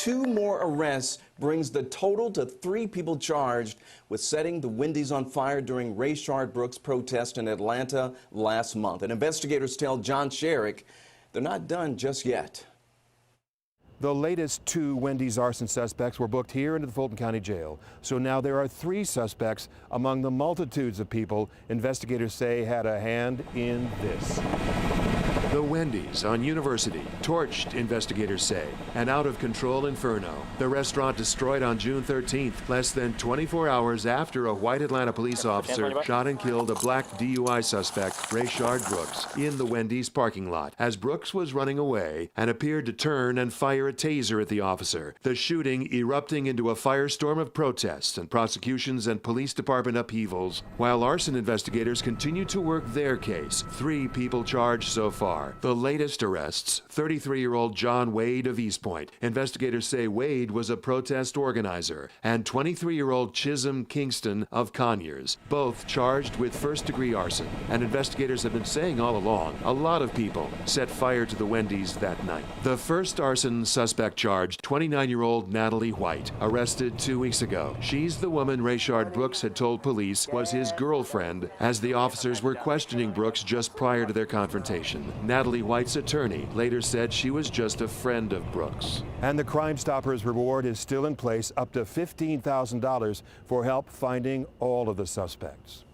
2 more arrests brings the total to 3 people charged with setting the Wendy's on fire during Rayshard Brooks' protest in Atlanta last month. And investigators tell John Sherrick they're not done just yet. The latest 2 Wendy's arson suspects were booked here into the Fulton County Jail. So now there are 3 suspects among the multitudes of people investigators say had a hand in this. The Wendy's on University, torched, investigators say, an out-of-control inferno. The restaurant destroyed on June 13th, less than 24 hours after a white Atlanta police officer shot and killed a black DUI suspect, Rayshard Brooks, in the Wendy's parking lot as Brooks was running away and appeared to turn and fire a taser at the officer. The shooting erupting into a firestorm of protests and prosecutions and police department upheavals. While arson investigators continue to work their case, 3 people charged so far. The latest arrests, 33-year-old John Wade of East Point. Investigators say Wade was a protest organizer, and 23-year-old Chisholm Kingston of Conyers, both charged with first-degree arson. And investigators have been saying all along, a lot of people set fire to the Wendy's that night. The first arson suspect charged, 29-year-old Natalie White, arrested 2 weeks ago. She's the woman Rayshard Brooks had told police was his girlfriend as the officers were questioning Brooks just prior to their confrontation. Natalie White's attorney later said she was just a friend of Brooks. And the Crime Stoppers reward is still in place, up to $15,000 for help finding all of the suspects.